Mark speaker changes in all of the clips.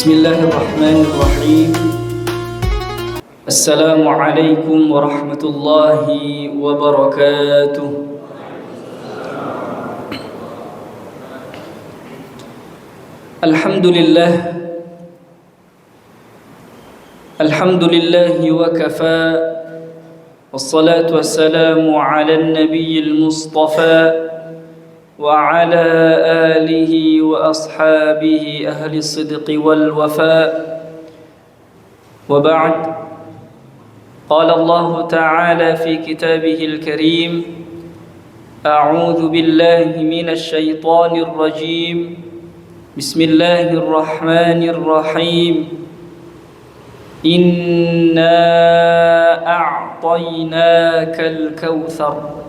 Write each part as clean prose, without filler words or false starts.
Speaker 1: Bismillahirrahmanirrahim. Assalamualaikum warahmatullahi wabarakatuh. Alhamdulillah. Alhamdulillahi wa kafa. Wassalatu wassalamu ala an-nabiyil mustafa وعلى آله وأصحابه أهل الصدق والوفاء وبعد قال الله تعالى في كتابه الكريم أعوذ بالله من الشيطان الرجيم بسم الله الرحمن الرحيم إنا أعطيناك الكوثر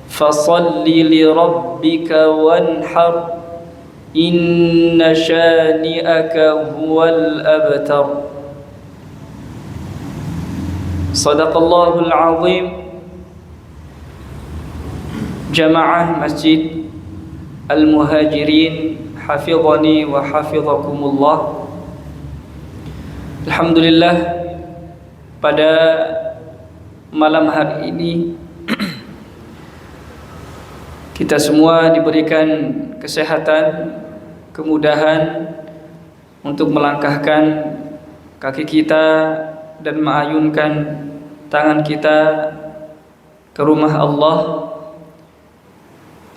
Speaker 1: فصل لربك وانحر إن شانئك هو الأبتر صدق الله العظيم. جماعة مسجد المهاجرين حفظني وحفظكم الله. Alhamdulillah, pada malam hari ini kita semua diberikan kesehatan, kemudahan untuk melangkahkan kaki kita dan mengayunkan tangan kita ke rumah Allah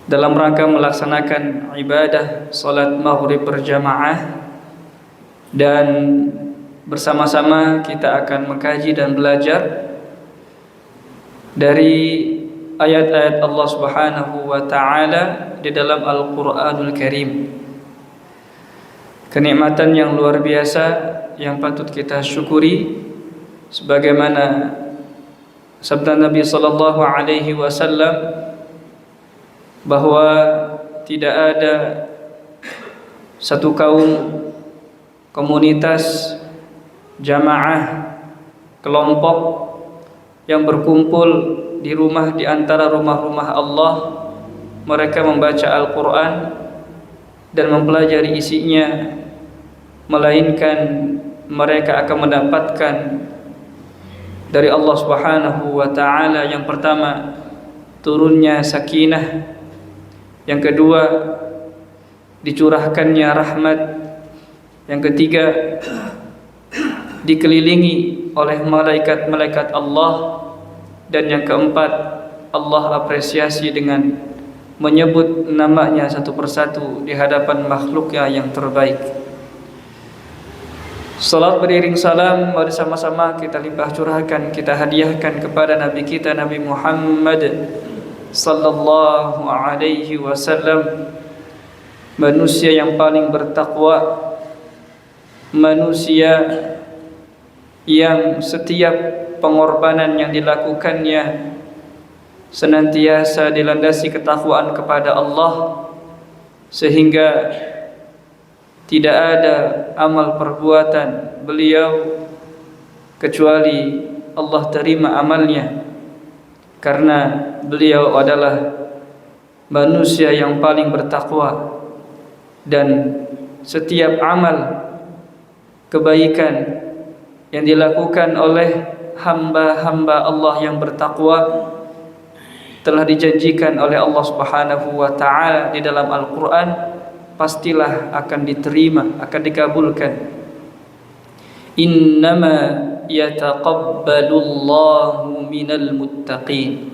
Speaker 1: dalam rangka melaksanakan ibadah salat maghrib berjamaah, dan bersama-sama kita akan mengkaji dan belajar dari ayat-ayat Allah Subhanahu wa taala di dalam Al-Qur'anul Karim. Kenikmatan yang luar biasa yang patut kita syukuri, sebagaimana sabda Nabi sallallahu alaihi wasallam bahwa tidak ada satu kaum, komunitas, jamaah, kelompok yang berkumpul di rumah di antara rumah-rumah Allah, mereka membaca Al-Quran dan mempelajari isinya, melainkan mereka akan mendapatkan dari Allah Subhanahu wa taala yang pertama turunnya sakinah, yang kedua dicurahkannya rahmat, yang ketiga dikelilingi oleh malaikat-malaikat Allah, dan yang keempat Allah apresiasi dengan menyebut namanya satu persatu di hadapan makhluknya yang terbaik. Salat beriring salam, mari sama-sama kita limpah curahkan, kita hadiahkan kepada Nabi kita, Nabi Muhammad sallallahu alaihi wasallam, manusia yang paling bertakwa, manusia yang setiap pengorbanan yang dilakukannya senantiasa dilandasi ketakwaan kepada Allah, sehingga tidak ada amal perbuatan beliau kecuali Allah terima amalnya, karena beliau adalah manusia yang paling bertakwa, dan setiap amal kebaikan yang dilakukan oleh hamba-hamba Allah yang bertakwa telah dijanjikan oleh Allah Subhanahu wa taala di dalam Al-Qur'an, pastilah akan diterima, akan dikabulkan. Innama yataqabbalullahu minal muttaqin.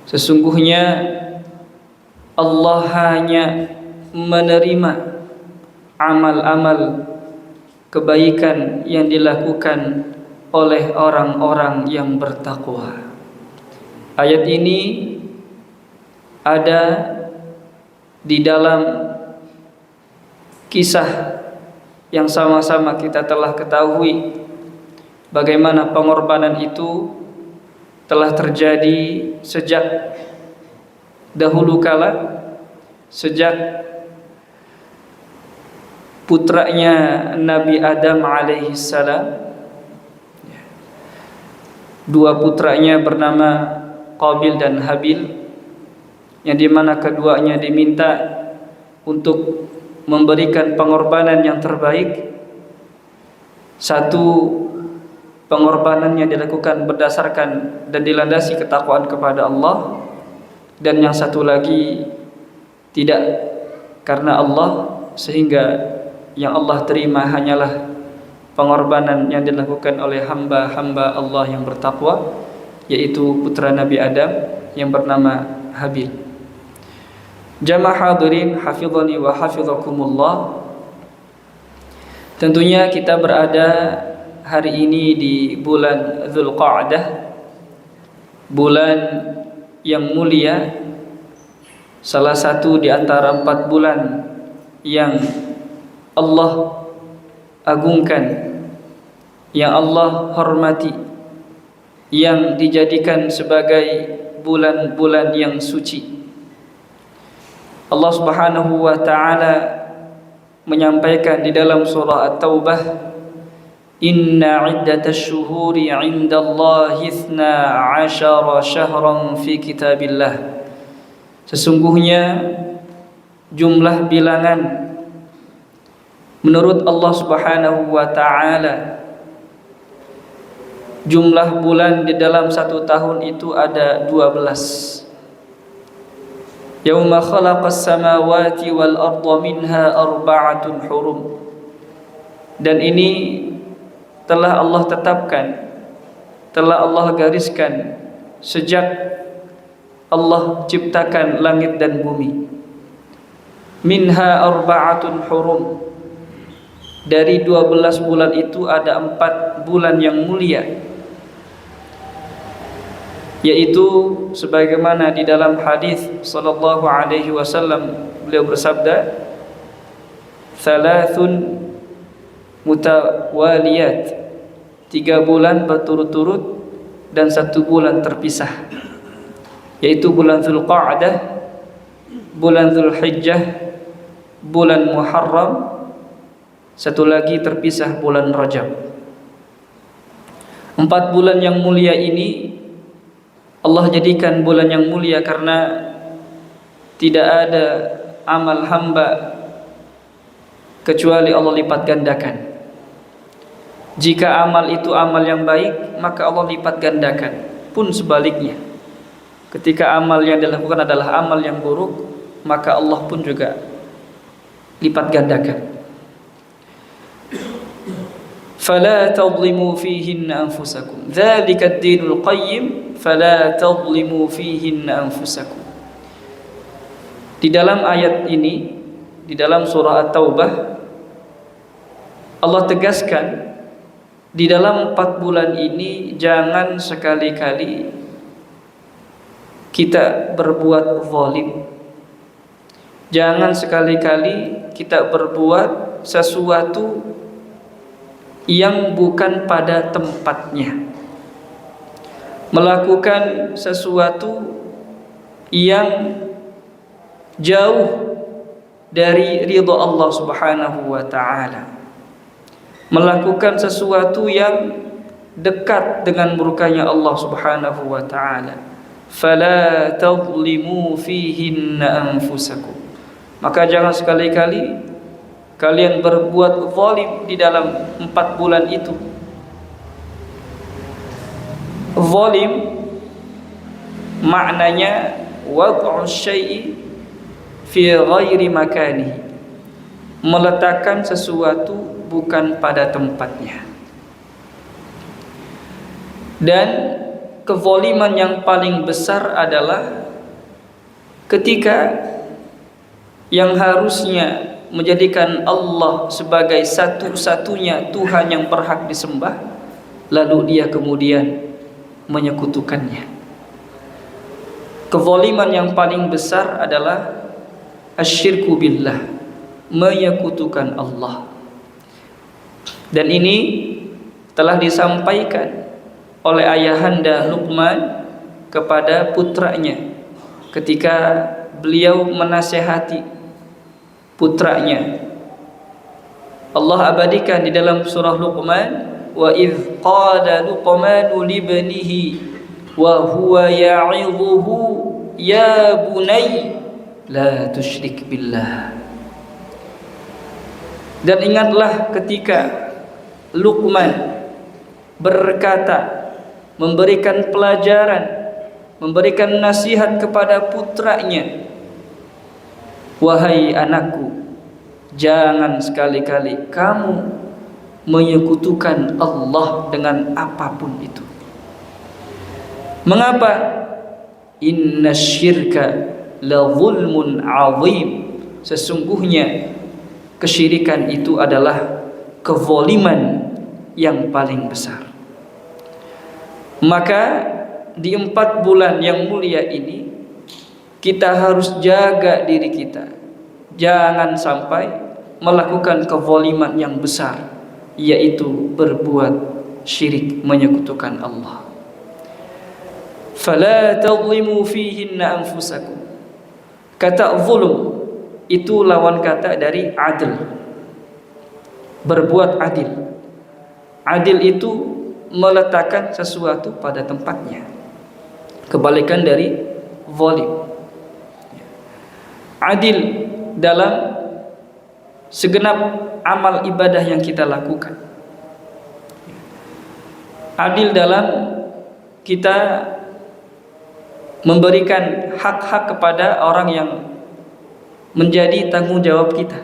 Speaker 1: Sesungguhnya Allah hanya menerima amal-amal kebaikan yang dilakukan oleh orang-orang yang bertakwa. Ayat ini ada di dalam kisah yang sama-sama kita telah ketahui, bagaimana pengorbanan itu telah terjadi sejak dahulu kala, sejak putranya Nabi Adam alaihissalam. Dua putranya bernama Qabil dan Habil, yang dimana keduanya diminta untuk memberikan pengorbanan yang terbaik. Satu, pengorbanan yang dilakukan berdasarkan dan dilandasi ketakwaan kepada Allah, dan yang satu lagi tidak karena Allah, sehingga yang Allah terima hanyalah pengorbanan yang dilakukan oleh hamba-hamba Allah yang bertakwa, yaitu putra Nabi Adam yang bernama Habil. Jamaah hadirin hafizani wa hafizakumullah. Tentunya kita berada hari ini di bulan Dzulqa'dah, bulan yang mulia, salah satu di antara 4 bulan yang Allah agungkan, yang Allah hormati, yang dijadikan sebagai bulan-bulan yang suci. Allah Subhanahu wa taala menyampaikan di dalam surah At-Taubah, "Inna 'iddatasy syuhuri 'indallahi 12 syahran fi kitabillah." Sesungguhnya jumlah bilangan menurut Allah Subhanahu wa taala, jumlah bulan di dalam 1 tahun itu ada 12. Yauma khalaqas samawati wal arda minha arba'atun hurum. Dan ini telah Allah tetapkan, telah Allah gariskan sejak Allah ciptakan langit dan bumi. Minha arba'atun hurum. Dari 12 bulan itu ada 4 bulan yang mulia, yaitu sebagaimana di dalam hadis sallallahu alaihi wasallam, beliau bersabda, "Thalathun mutawaliyat." 3 bulan berturut-turut dan 1 bulan terpisah, yaitu bulan Dzulqa'dah, bulan Dzulhijjah, bulan Muharram, satu lagi terpisah bulan Rajab. 4 bulan yang mulia ini Allah jadikan bulan yang mulia karena tidak ada amal hamba kecuali Allah lipat gandakan. Jika amal itu amal yang baik, maka Allah lipat gandakan. Pun sebaliknya, ketika amal yang dilakukan adalah amal yang buruk, maka Allah pun juga lipat gandakan. فلا تظلموا فيهن أنفسكم ذلك الدين القيم فلا تظلموا فيهن أنفسكم. Di dalam ayat ini, di dalam surah At-Taubah, Allah tegaskan di dalam 4 bulan ini jangan sekali-kali kita berbuat zalim. Jangan sekali-kali kita berbuat sesuatu yang bukan pada tempatnya, melakukan sesuatu yang jauh dari ridha Allah Subhanahu wa taala, melakukan sesuatu yang dekat dengan murkanya Allah Subhanahu wa taala. Fala tadhlimu fihinna anfusakum. Maka jangan sekali-kali kalian berbuat zalim di dalam 4 bulan itu. Zalim maknanya wad'u syai'i fi ghairi makanihi, meletakkan sesuatu bukan pada tempatnya. Dan kezaliman yang paling besar adalah ketika yang harusnya menjadikan Allah sebagai satu-satunya Tuhan yang berhak disembah, lalu dia kemudian menyekutukannya. Kezaliman yang paling besar adalah asyirku billah, menyekutukan Allah. Dan ini telah disampaikan oleh ayahanda Luqman kepada putranya ketika beliau menasihati putranya. Allah abadikan di dalam surah Luqman, wa idh qala Luqmanu libnihi wa huwa ya'idhuhu ya bunay la tusyrik billah. Dan ingatlah ketika Luqman berkata, memberikan pelajaran, memberikan nasihat kepada putranya, wahai anakku, jangan sekali-kali kamu menyekutukan Allah dengan apapun itu. Mengapa? Inna syirka la zulmun azim. Sesungguhnya kesyirikan itu adalah kezaliman yang paling besar. Maka di 4 bulan yang mulia ini kita harus jaga diri kita, jangan sampai melakukan kezaliman yang besar, yaitu berbuat syirik, menyekutukan Allah. Fala tadhlimu fihinna anfusakum. Kata zulm itu lawan kata dari adil, berbuat adil. Adil itu meletakkan sesuatu pada tempatnya, kebalikan dari zalim. Adil dalam segenap amal ibadah yang kita lakukan. Adil dalam kita memberikan hak-hak kepada orang yang menjadi tanggung jawab kita.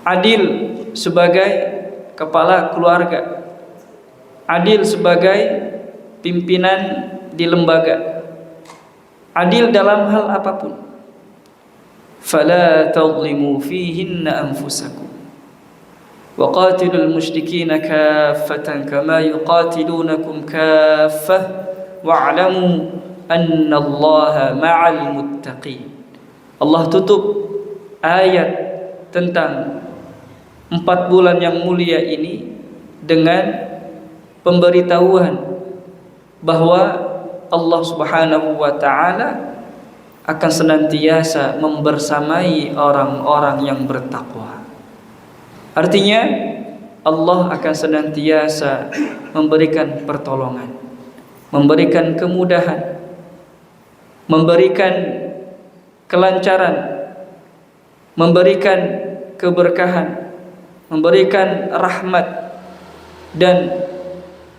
Speaker 1: Adil sebagai kepala keluarga, adil sebagai pimpinan di lembaga, adil dalam hal apapun. Fala tadhlimu fihinna anfusakum wa qatilul musyrikina kaffatan kama yuqatilunakum kaffah wa'lamu annallaha ma'al muttaqin. Allah tutup ayat tentang 4 bulan yang mulia ini dengan pemberitahuan bahwa Allah Subhanahu wa taala akan senantiasa membersamai orang-orang yang bertakwa. Artinya Allah akan senantiasa memberikan pertolongan, memberikan kemudahan, memberikan kelancaran, memberikan keberkahan, memberikan rahmat dan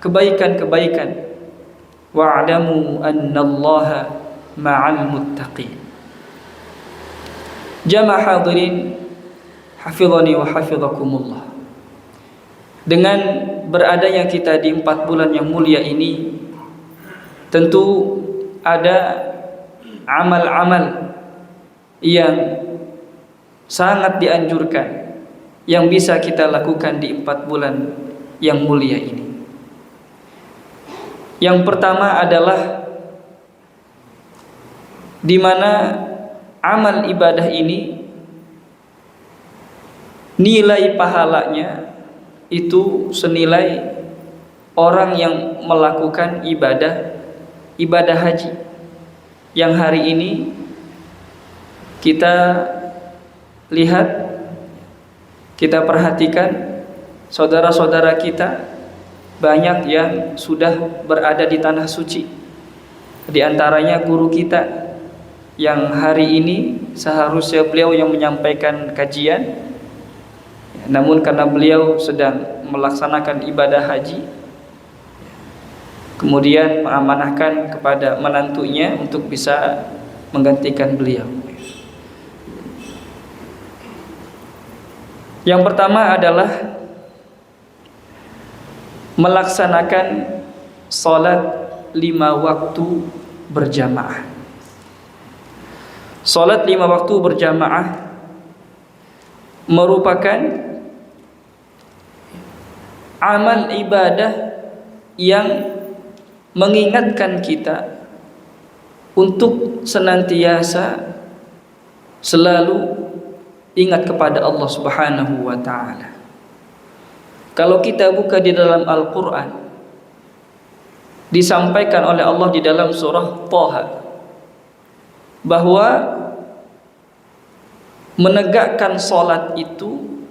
Speaker 1: kebaikan-kebaikan. Wa'lamu annallaha ma'al muttaqin. Jamaah hadirin hafizani wa hafizakumullah. Dengan beradanya kita di 4 bulan yang mulia ini, tentu ada amal-amal yang sangat dianjurkan yang bisa kita lakukan di 4 bulan yang mulia ini. Yang pertama adalah di mana amal ibadah ini nilai pahalanya itu senilai orang yang melakukan ibadah haji yang hari ini kita lihat, kita perhatikan saudara-saudara kita banyak yang sudah berada di tanah suci. Di antaranya guru kita yang hari ini seharusnya beliau yang menyampaikan kajian, namun karena beliau sedang melaksanakan ibadah haji, kemudian mengamanahkan kepada menantunya untuk bisa menggantikan beliau. Yang pertama adalah melaksanakan salat 5 waktu berjamaah. Salat 5 waktu berjamaah merupakan amal ibadah yang mengingatkan kita untuk senantiasa selalu ingat kepada Allah Subhanahu wa taala. Kalau kita buka di dalam Al-Qur'an, disampaikan oleh Allah di dalam surah Thaha bahwa menegakkan salat itu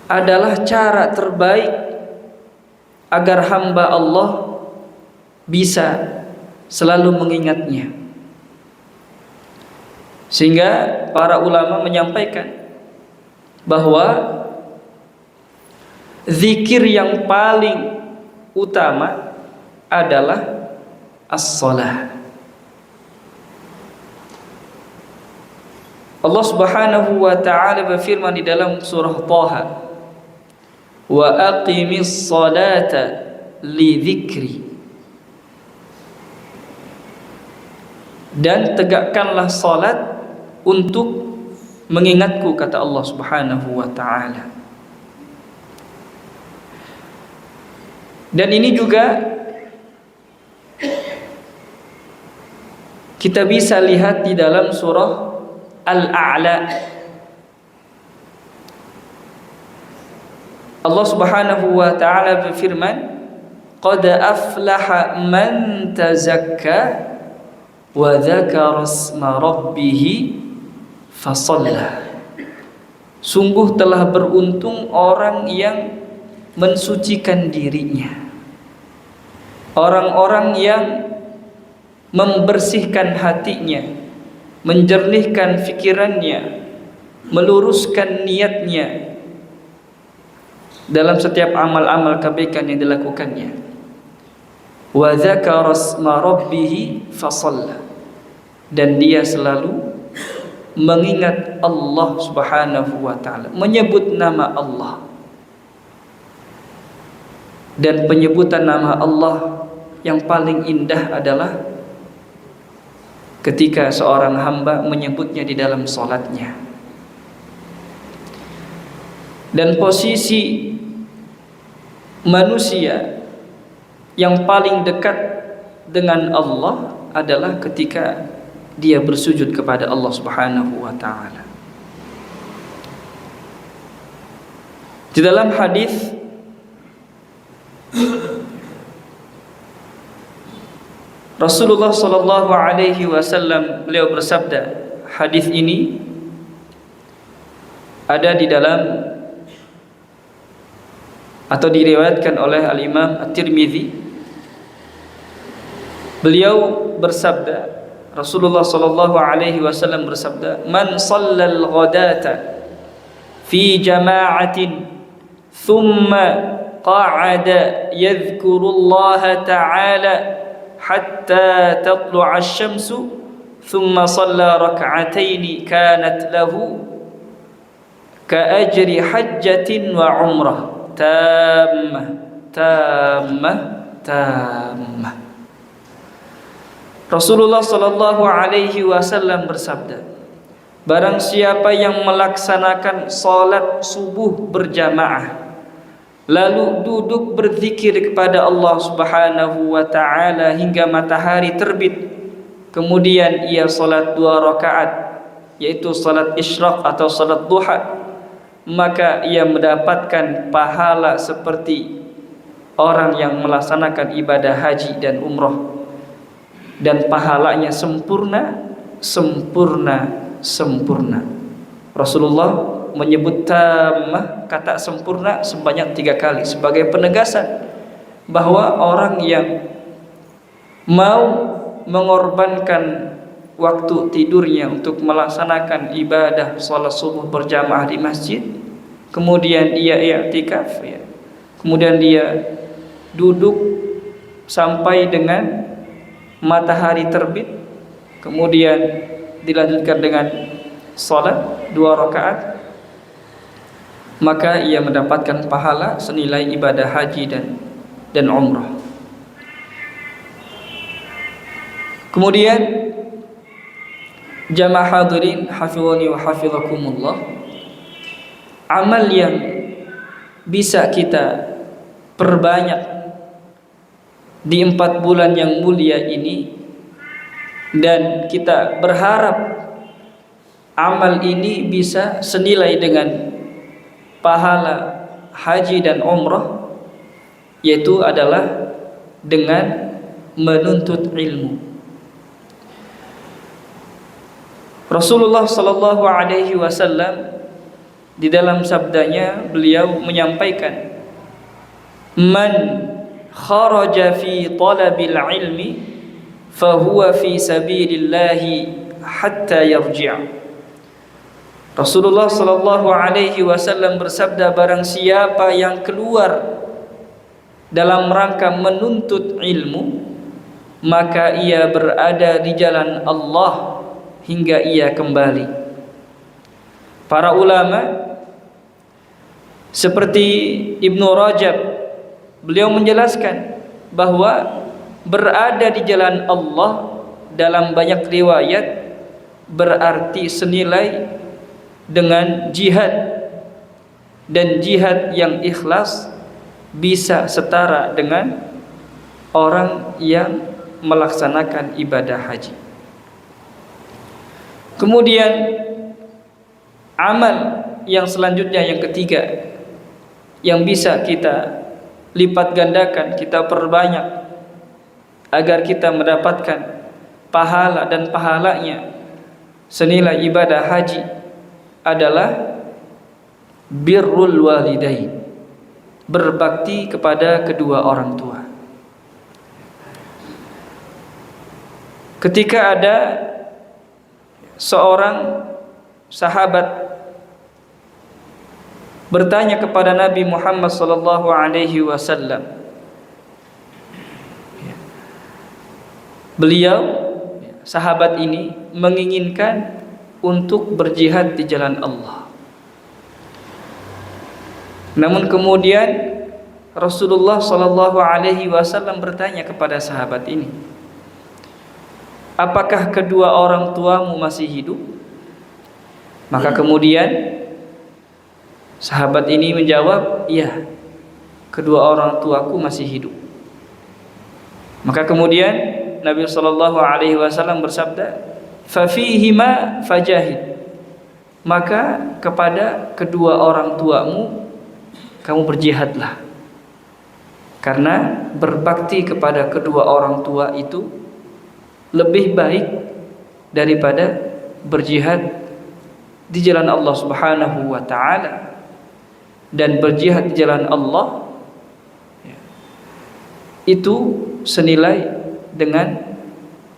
Speaker 1: adalah cara terbaik agar hamba Allah bisa selalu mengingatnya. Sehingga para ulama menyampaikan bahwa zikir yang paling utama adalah as-shalah. Allah Subhanahu wa taala berfirman di dalam surah Thaha, "Wa aqimis salata li dzikri." Dan tegakkanlah salat untuk mengingatku, kata Allah Subhanahu wa taala. Dan ini juga kita bisa lihat di dalam surah Al-A'la. Allah Subhanahu wa taala berfirman, "Qad aflaha man tazakka wa dzakara isma rabbih fasalla." Sungguh telah beruntung orang yang mensucikan dirinya, orang-orang yang membersihkan hatinya, menjernihkan fikirannya, meluruskan niatnya dalam setiap amal-amal kebaikan yang dilakukannya. Wa dzakara isma rabbih fasalla, dan dia selalu mengingat Allah Subhanahu wa taala, menyebut nama Allah. Dan penyebutan nama Allah yang paling indah adalah ketika seorang hamba menyebutnya di dalam salatnya. Dan posisi manusia yang paling dekat dengan Allah adalah ketika dia bersujud kepada Allah Subhanahu wa taala. Di dalam hadis Rasulullah sallallahu alaihi wasallam, beliau bersabda, hadis ini ada di dalam atau diriwayatkan oleh Al-Imam At-Tirmidzi. Beliau bersabda, Rasulullah sallallahu alaihi wasallam bersabda, "Man shallal ghadata fi jama'atin thumma qa'ada yadhkurullaha ta'ala hatta tatlu'a asy-syamsu thumma shalla rak'ataini kanat lahu ka ajri hajjatin wa umrah tammah tammah tammah." Rasulullah sallallahu alaihi wasallam bersabda, barang siapa yang melaksanakan salat subuh berjamaah lalu duduk berzikir kepada Allah Subhanahu wa taala hingga matahari terbit, kemudian ia salat 2 rakaat, yaitu salat isyraq atau salat duha, maka ia mendapatkan pahala seperti orang yang melaksanakan ibadah haji dan umrah, dan pahalanya sempurna, sempurna, sempurna. Rasulullah menyebut tamah, kata sempurna, sebanyak 3 kali sebagai penegasan bahwa orang yang mau mengorbankan waktu tidurnya untuk melaksanakan ibadah salat subuh berjamaah di masjid, kemudian dia i'tikaf, ya, kemudian dia duduk sampai dengan matahari terbit, kemudian dilanjutkan dengan salat 2 rakaat, maka ia mendapatkan pahala senilai ibadah haji dan umrah. Kemudian jamaah hadirin hafizani wa hafizakumullah, amal yang bisa kita perbanyak di 4 bulan yang mulia ini, dan kita berharap amal ini bisa senilai dengan pahala haji dan umrah, yaitu adalah dengan menuntut ilmu. Rasulullah sallallahu alaihi wasallam di dalam sabdanya beliau menyampaikan, "Man kharaja fi talabil ilmi fahuwa fi sabilillahi hatta yarji'." Rasulullah sallallahu alaihi wasallam bersabda, barang siapa yang keluar dalam rangka menuntut ilmu, maka ia berada di jalan Allah hingga ia kembali. Para ulama seperti Ibnu Rajab, beliau menjelaskan bahwa berada di jalan Allah dalam banyak riwayat berarti senilai dengan jihad, dan jihad yang ikhlas bisa setara dengan orang yang melaksanakan ibadah haji. Kemudian amal yang selanjutnya, yang ketiga, yang bisa kita lipat gandakan, kita perbanyak agar kita mendapatkan pahala dan pahalanya senilai ibadah haji adalah birrul walidain, berbakti kepada kedua orang tua. Ketika ada seorang sahabat bertanya kepada Nabi Muhammad sallallahu alaihi wasallam, beliau, sahabat ini, menginginkan untuk berjihad di jalan Allah. Namun kemudian Rasulullah sallallahu alaihi wasallam bertanya kepada sahabat ini, apakah kedua orang tuamu masih hidup? Maka kemudian sahabat ini menjawab, iya, kedua orang tuaku masih hidup. Maka kemudian Nabi sallallahu alaihi wasallam bersabda, fafihima fajahid, maka kepada kedua orang tuamu kamu berjihadlah, karena berbakti kepada kedua orang tua itu lebih baik daripada berjihad di jalan Allah Subhanahu wa taala. Dan berjihad di jalan Allah itu senilai dengan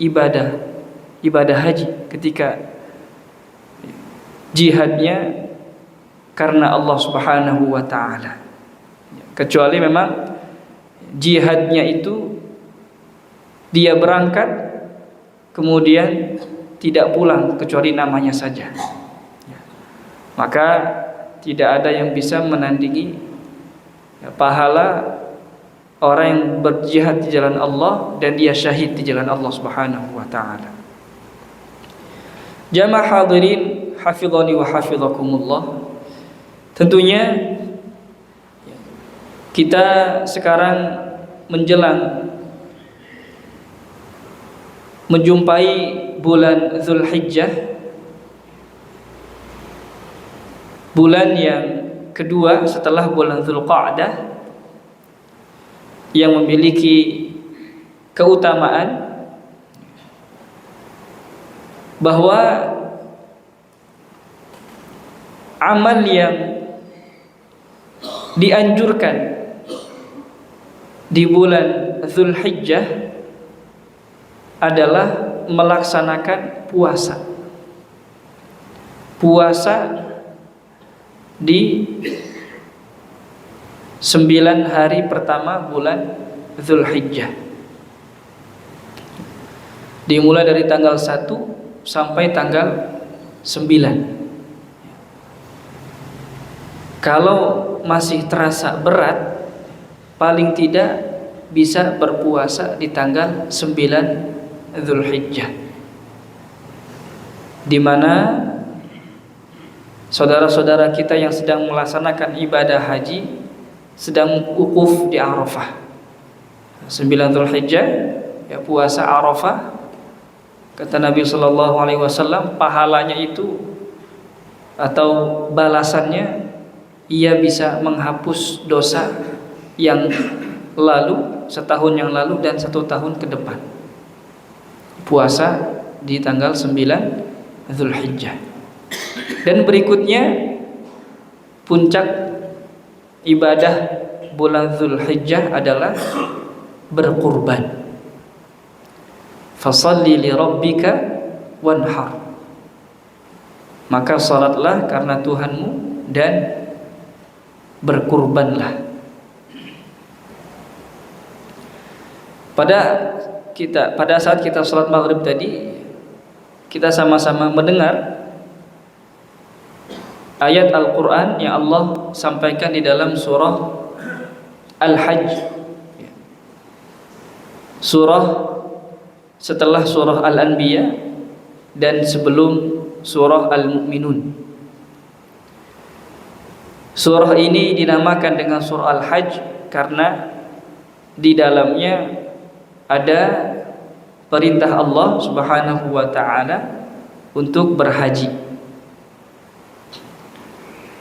Speaker 1: ibadah haji, ketika jihadnya karena Allah Subhanahu wa taala. Kecuali memang jihadnya itu dia berangkat kemudian tidak pulang kecuali namanya saja, maka tidak ada yang bisa menandingi pahala orang yang berjihad di jalan Allah dan dia syahid di jalan Allah Subhanahu wa taala. Jamaah hadirin hafizani wa hafizakumullah, tentunya kita sekarang menjelang menjumpai bulan Zulhijjah, bulan yang kedua setelah bulan Dzulqa'dah, yang memiliki keutamaan bahwa amal yang dianjurkan di bulan Dzulhijjah adalah melaksanakan puasa di 9 hari pertama bulan Dzulhijjah, dimulai dari tanggal 1 sampai tanggal 9. Kalau masih terasa berat, paling tidak bisa berpuasa di tanggal 9 Dzulhijjah, di mana saudara-saudara kita yang sedang melaksanakan ibadah haji sedang wukuf di Arafah. 9 Dzulhijjah, ya, puasa Arafah. Kata Nabi sallallahu alaihi wasallam, pahalanya itu atau balasannya, ia bisa menghapus dosa yang lalu, setahun yang lalu dan 1 tahun ke depan. Puasa di tanggal 9 Dzulhijjah. Dan berikutnya puncak ibadah bulan Dzulhijjah adalah berkurban. Fasalli li rabbika wanhar. maka salatlah karena Tuhanmu dan berkurbanlah. Pada saat kita salat maghrib tadi, kita sama-sama mendengar ayat Al-Quran yang Allah sampaikan di dalam surah Al-Hajj, surah setelah surah Al-Anbiya dan sebelum surah Al-Mu'minun. Surah ini dinamakan dengan surah Al-Hajj karena di dalamnya ada perintah Allah Subhanahu wa taala untuk berhaji.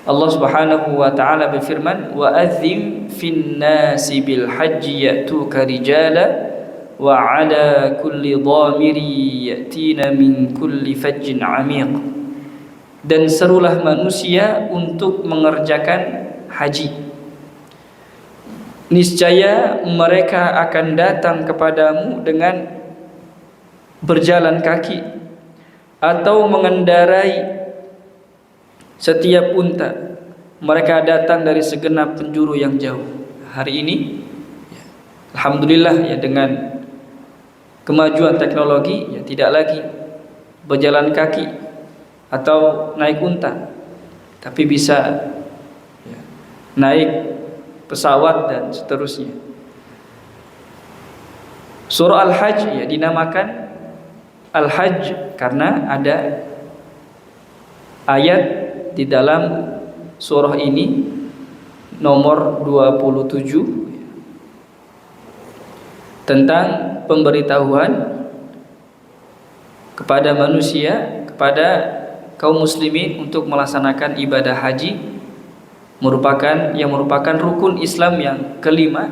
Speaker 1: Allah Subhanahu wa taala berfirman, "Wa adzim fin nasi bil hajji ya'tuka rijala wa 'ala kulli dhamiri ya'tina min kulli fajjin 'amiq." Dan serulah manusia untuk mengerjakan haji. Niscaya mereka akan datang kepadamu dengan berjalan kaki atau mengendarai setiap unta. Mereka datang dari segenap penjuru yang jauh. Hari ini alhamdulillah ya, dengan kemajuan teknologi ya, tidak lagi berjalan kaki atau naik unta, tapi bisa ya, naik pesawat dan seterusnya. Surah Al-Hajj ya dinamakan Al-Hajj karena ada ayat di dalam surah ini nomor 27 tentang pemberitahuan kepada manusia, kepada kaum muslimin untuk melaksanakan ibadah haji, merupakan rukun Islam yang kelima.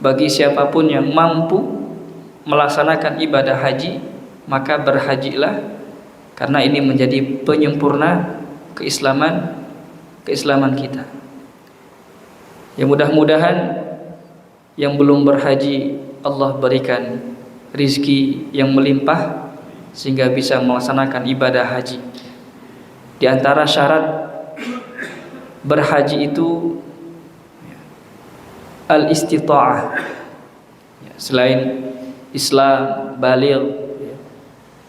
Speaker 1: Bagi siapapun yang mampu melaksanakan ibadah haji, maka berhajilah, karena ini menjadi penyempurna keislaman kita. Ya, mudah-mudahan yang belum berhaji Allah berikan rizki yang melimpah sehingga bisa melaksanakan ibadah haji. Di antara syarat berhaji itu al-istita'ah. Selain Islam, baligh,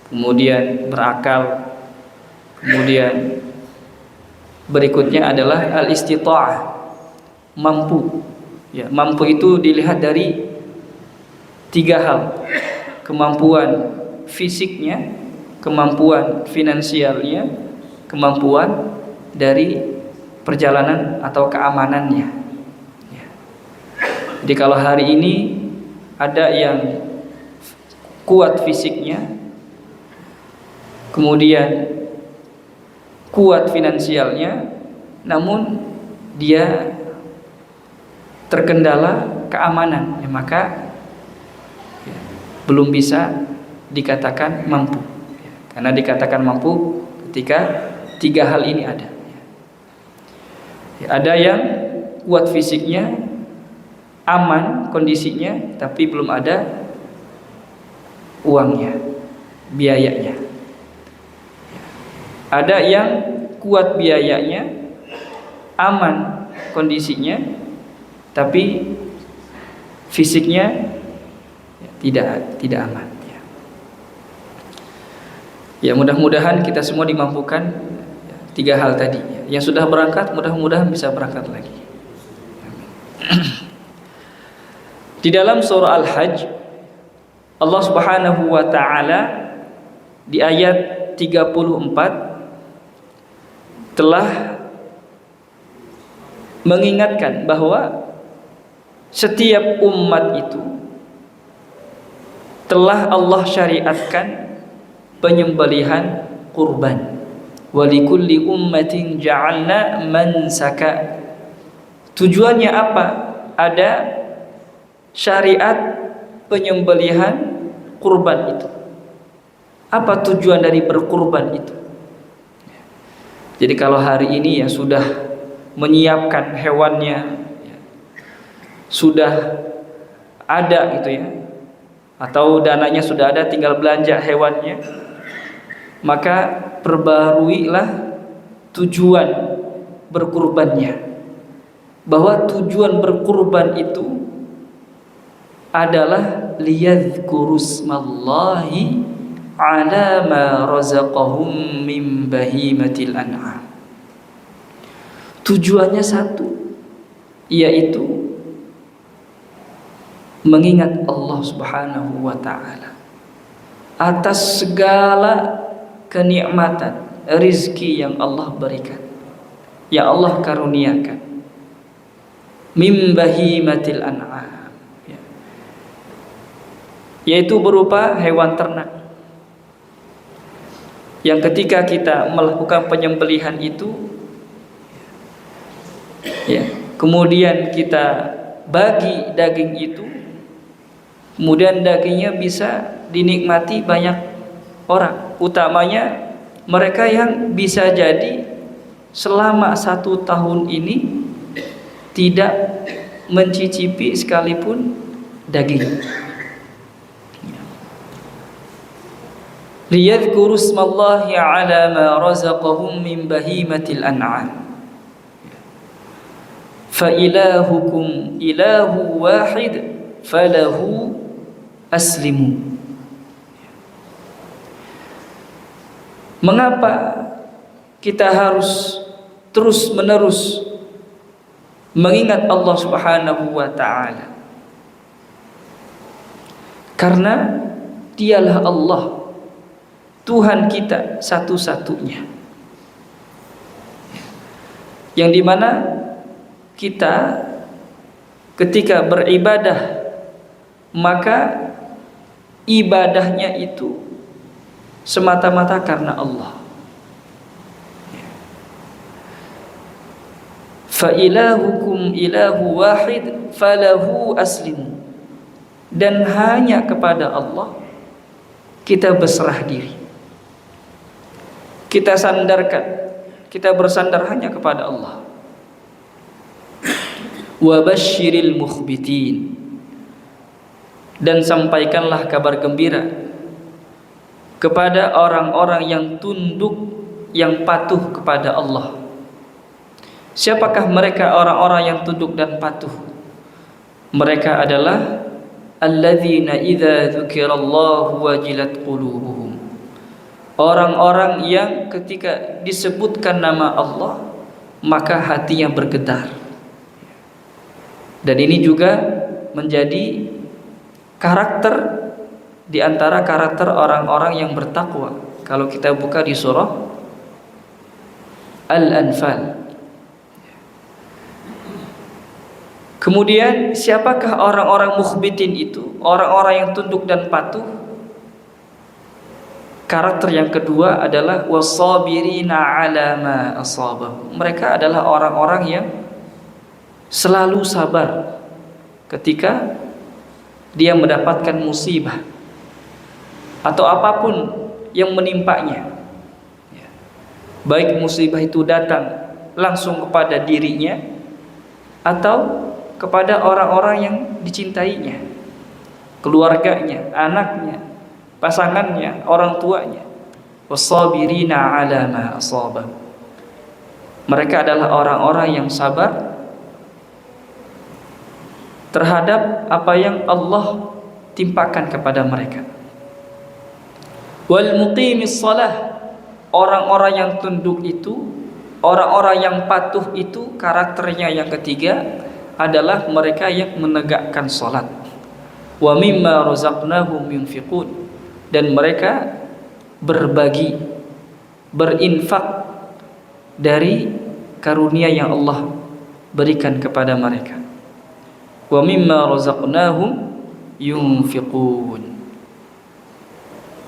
Speaker 1: kemudian berakal, kemudian berikutnya adalah al-istita'ah, mampu. Ya, mampu itu dilihat dari 3 hal: kemampuan fisiknya, kemampuan finansialnya, kemampuan dari perjalanan atau keamanannya. Ya. Jadi kalau hari ini ada yang kuat fisiknya, kemudian kuat finansialnya, namun dia terkendala keamanan, ya, maka ya, belum bisa dikatakan mampu. Ya, karena dikatakan mampu ketika 3 hal ini ada. Ada yang kuat fisiknya, aman kondisinya, tapi belum ada uangnya, biayanya. Ada yang kuat biayanya, aman kondisinya, tapi fisiknya tidak aman. Ya, mudah-mudahan kita semua dimampukan 3 hal tadi. Yang sudah berangkat mudah-mudahan bisa berangkat lagi. Di dalam surah Al-Hajj, Allah Subhanahu wa taala di ayat 34 telah mengingatkan bahwa setiap umat itu telah Allah syariatkan penyembelihan kurban. Walikulli ummatin ja'alna mansaka. Tujuannya apa? Ada syariat penyembelihan kurban itu. Apa tujuan dari berkurban itu? Jadi kalau hari ini ya sudah menyiapkan hewannya, sudah ada gitu ya, atau dananya sudah ada, tinggal belanja hewannya, maka perbaruilah tujuan berkurbannya, bahwa tujuan berkurban itu adalah liyadhkurusmallahi ala ma razaqahum min bahimatil an'am. Tujuannya satu, yaitu mengingat Allah Subhanahu wa ta'ala atas segala kenikmatan rizki yang Allah berikan, yang Allah karuniakan, min bahimatil an'am, yaitu berupa hewan ternak yang ketika kita melakukan penyembelihan itu, kemudian kita bagi daging itu, kemudian dagingnya bisa dinikmati banyak orang, utamanya mereka yang bisa jadi selama 1 tahun ini tidak mencicipi sekalipun daging. Liyadhkuru ismallahi ala ma razaqahum min bahimatil an'am fa ilahukum ilahu wahid falahu aslimu. Mengapa kita harus terus-menerus mengingat Allah Subhanahu wa ta'ala? Karena Dialah Allah, Tuhan kita satu-satunya, yang dimana kita ketika beribadah, maka ibadahnya itu semata-mata karena Allah. Fa ilahukum ilahu wahid falahu aslimu. Dan hanya kepada Allah kita berserah diri, kita sandarkan, kita bersandar hanya kepada Allah. Wa basyiril mukhbitin, dan sampaikanlah kabar gembira kepada orang-orang yang tunduk, yang patuh kepada Allah. Siapakah mereka orang-orang yang tunduk dan patuh? Mereka adalah alladzina idza dzukirallahu wajilat qulubuhum, orang-orang yang ketika disebutkan nama Allah maka hatinya bergetar. Dan ini juga menjadi karakter di antara karakter orang-orang yang bertakwa. Kalau kita buka di surah Al-Anfal. Kemudian siapakah orang-orang mukhbitin itu? Orang-orang yang tunduk dan patuh. Karakter yang kedua adalah wasabirina ala ma asabahum. Mereka adalah orang-orang yang selalu sabar ketika dia mendapatkan musibah atau apapun yang menimpanya. Baik musibah itu datang langsung kepada dirinya atau kepada orang-orang yang dicintainya, keluarganya, anaknya, pasangannya, orang tuanya. Wasabirina ala ma asabah. Mereka adalah orang-orang yang sabar terhadap apa yang Allah timpakan kepada mereka. Wal muqimis shalah, orang-orang yang tunduk itu, orang-orang yang patuh itu, karakternya yang ketiga adalah mereka yang menegakkan salat. Wa mimma razaqnahum yunfiqun, dan mereka berbagi, berinfak dari karunia yang Allah berikan kepada mereka. Wa mimma razaqnahum yunfiqun.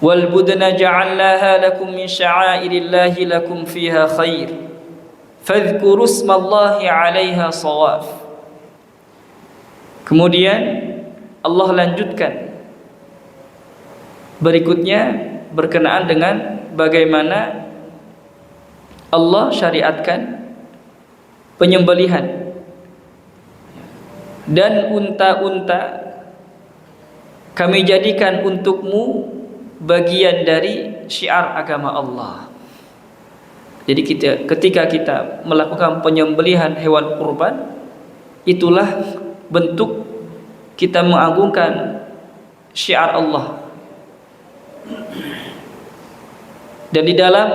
Speaker 1: Wal budna ja'alnaha lakum min sya'airillahi lakum fiha khair fadhkuru ismallahi 'alaiha shawaf. Kemudian Allah lanjutkan berikutnya berkenaan dengan bagaimana Allah syariatkan penyembelihan. Dan unta-unta kami jadikan untukmu bagian dari syiar agama Allah. Jadi ketika kita melakukan penyembelihan hewan kurban, itulah bentuk kita mengagungkan syiar Allah. Dan di dalam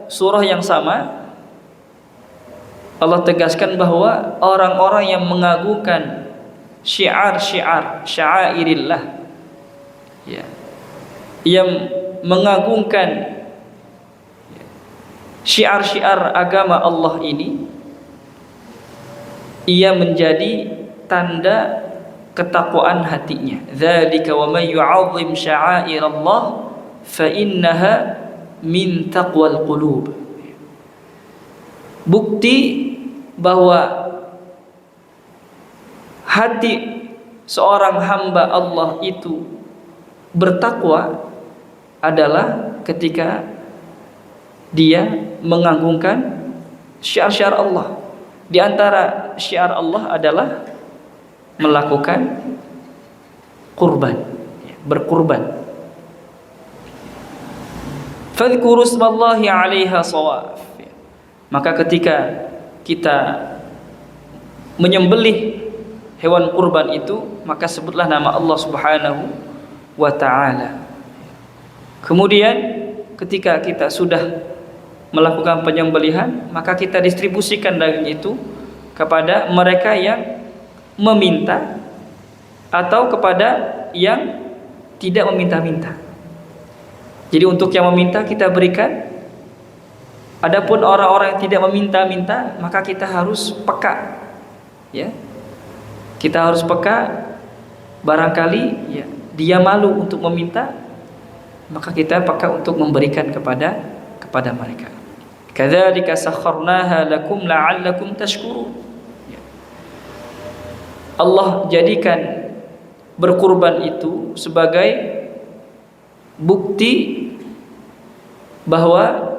Speaker 1: surah yang sama Allah tegaskan bahwa orang-orang yang mengagungkan syairillah, ya, yang mengagungkan syiar-syiar agama Allah ini, ia menjadi tanda ketakwaan hatinya. Dzalika wa may yu'azzim sya'airallah fa innaha min taqwal qulub. Bukti bahwa hati seorang hamba Allah itu bertakwa adalah ketika dia mengagungkan syiar-syiar Allah. Di antara syiar Allah adalah melakukan kurban, berkurban. Fadhkuru ismallahi 'alaiha shawaf. Maka ketika kita menyembelih hewan kurban itu, maka sebutlah nama Allah Subhanahu wa ta'ala. Kemudian ketika kita sudah melakukan penyembelihan, maka kita distribusikan daging itu kepada mereka yang meminta atau kepada yang tidak meminta-minta. Jadi untuk yang meminta kita berikan. Adapun orang-orang yang tidak meminta-minta, maka kita harus peka, ya. Kita harus peka. Barangkali ya, dia malu untuk meminta, maka kita peka untuk memberikan kepada mereka. Kadzalika sakharnaha lakum la'allakum tashkurun. Allah jadikan berkurban itu sebagai bukti bahwa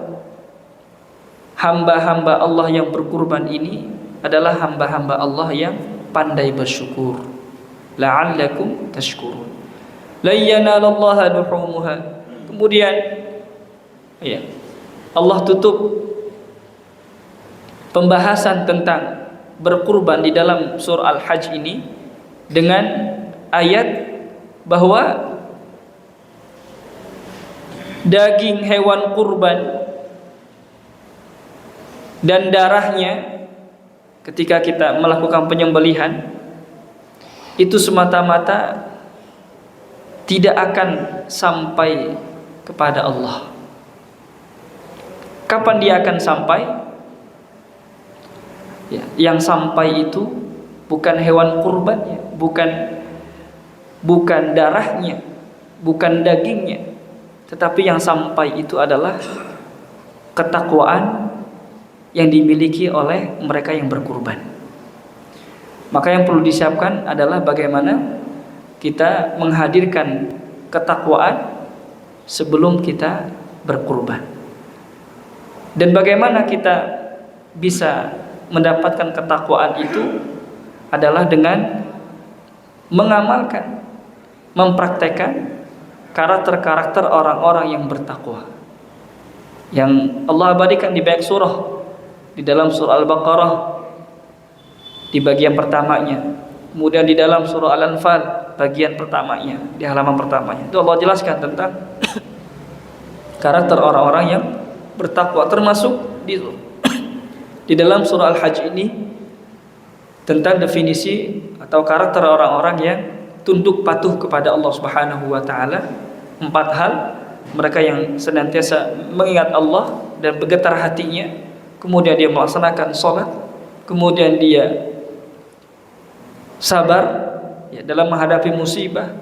Speaker 1: hamba-hamba Allah yang berkurban ini adalah hamba-hamba Allah yang pandai bersyukur. La'allakum tashkurun. La yanalallaha luhumuha. Kemudian ya, Allah tutup pembahasan tentang berkurban di dalam surah Al-Hajj ini dengan ayat bahwa daging hewan kurban dan darahnya ketika kita melakukan penyembelihan itu semata-mata tidak akan sampai kepada Allah. Kapan dia akan sampai? Ya, yang sampai itu bukan hewan kurbannya, bukan darahnya, bukan dagingnya, tetapi yang sampai itu adalah ketakwaan yang dimiliki oleh mereka yang berkurban. Maka yang perlu disiapkan adalah bagaimana kita menghadirkan ketakwaan sebelum kita berkurban. Dan bagaimana kita bisa mendapatkan ketakwaan itu adalah dengan mengamalkan, mempraktekkan karakter-karakter orang-orang yang bertakwa, yang Allah abadikan di banyak surah. Di dalam surah Al-Baqarah di bagian pertamanya, kemudian di dalam surah Al-Anfal bagian pertamanya, di halaman pertamanya itu Allah jelaskan tentang karakter orang-orang yang bertakwa, termasuk di dalam surah Al-Hajj ini tentang definisi atau karakter orang-orang yang tunduk patuh kepada Allah Subhanahu wa ta'ala. 4 hal: mereka yang senantiasa mengingat Allah dan bergetar hatinya, kemudian dia melaksanakan sholat, kemudian dia sabar ya, dalam menghadapi musibah,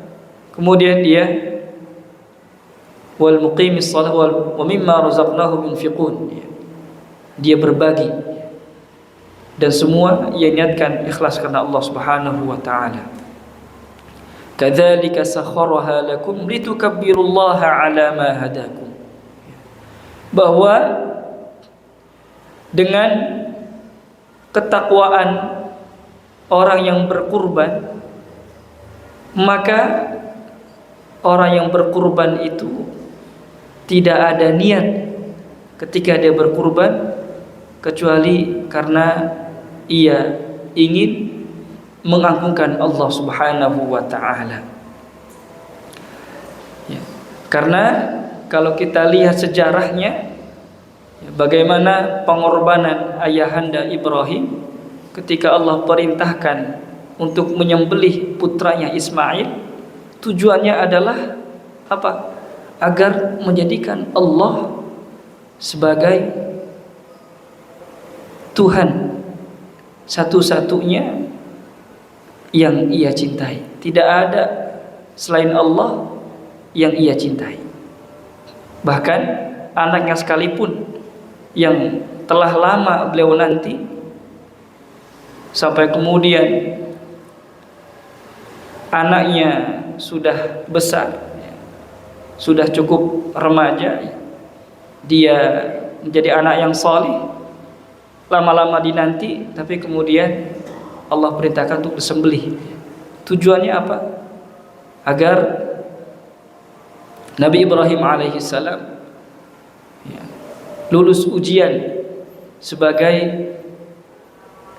Speaker 1: kemudian dia wal muqimis shalah wa mimma razaqnahum yunfiqun, dia berbagi dan semua ia niatkan ikhlas karena Allah Subhanahu wa ta'ala. Kadzalika sakharaha lakum litukabbirullaha ala ma hadakum. Bahwa dengan ketakwaan orang yang berkurban, maka orang yang berkurban itu tidak ada niat ketika dia berkurban kecuali karena ia ingin mengagungkan Allah Subhanahu wa taala. Ya. Karena kalau kita lihat sejarahnya, bagaimana pengorbanan ayahanda Ibrahim ketika Allah perintahkan untuk menyembelih putranya Ismail, tujuannya adalah apa? Agar menjadikan Allah sebagai Tuhan satu-satunya yang ia cintai. Tidak ada selain Allah yang ia cintai. Bahkan anaknya sekalipun yang telah lama beliau nanti, sampai kemudian anaknya sudah besar, sudah cukup remaja, dia menjadi anak yang salih, lama-lama dinanti, tapi kemudian Allah perintahkan untuk disembelih. Tujuannya apa? Agar Nabi Ibrahim alaihissalam lulus ujian sebagai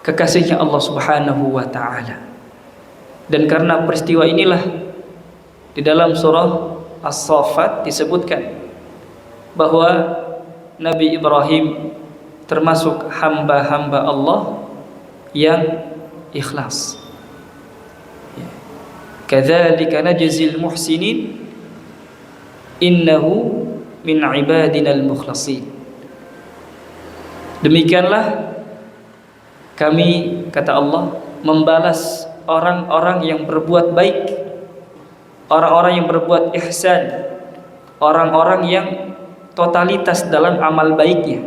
Speaker 1: kekasihnya Allah Subhanahu wa taala. Dan karena peristiwa inilah di dalam surah As-Saffat disebutkan bahwa Nabi Ibrahim termasuk hamba-hamba Allah yang ikhlas. Kadzalika najzil muhsinin innahu min ibadinal mukhlasin. Demikianlah kami, kata Allah, membalas orang-orang yang berbuat baik, orang-orang yang berbuat ihsan, orang-orang yang totalitas dalam amal baiknya.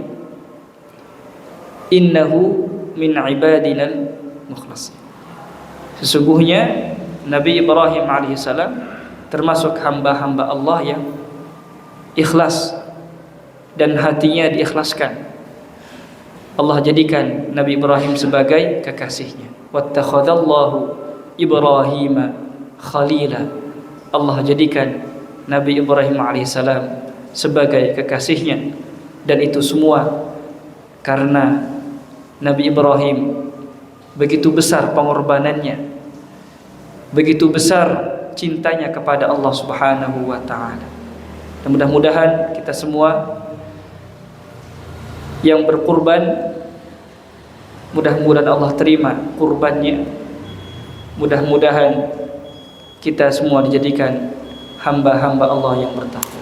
Speaker 1: Innahu min ibadinal mukhlasin. Sesungguhnya Nabi Ibrahim alaihissalam termasuk hamba-hamba Allah yang ikhlas dan hatinya diikhlaskan. Allah jadikan Nabi Ibrahim sebagai kekasihnya. Wattakhadallahu Ibrahim khalila. Allah jadikan Nabi Ibrahim alaihissalam sebagai kekasihnya, dan itu semua karena Nabi Ibrahim begitu besar pengorbanannya, begitu besar cintanya kepada Allah Subhanahu wa taala. Dan mudah-mudahan kita semua yang berkurban, mudah-mudahan Allah terima kurbannya. Mudah-mudahan kita semua dijadikan hamba-hamba Allah yang bertakwa.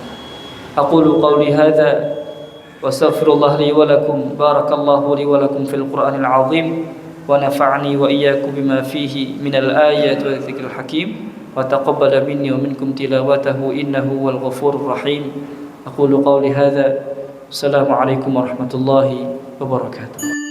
Speaker 1: Aqulu qawli hadza wa astaghfirullah li wa lakum. Barakallahu li wa lakum fil Qur'anil azim wa nafa'ani wa iyyakum bima fihi minal ayati wa dzikril hakim wa taqabbala minni wa minkum tilawatahu innahu wal ghafurur rahim. Aqulu qawli hadza. Assalamualaikum warahmatullahi wabarakatuh.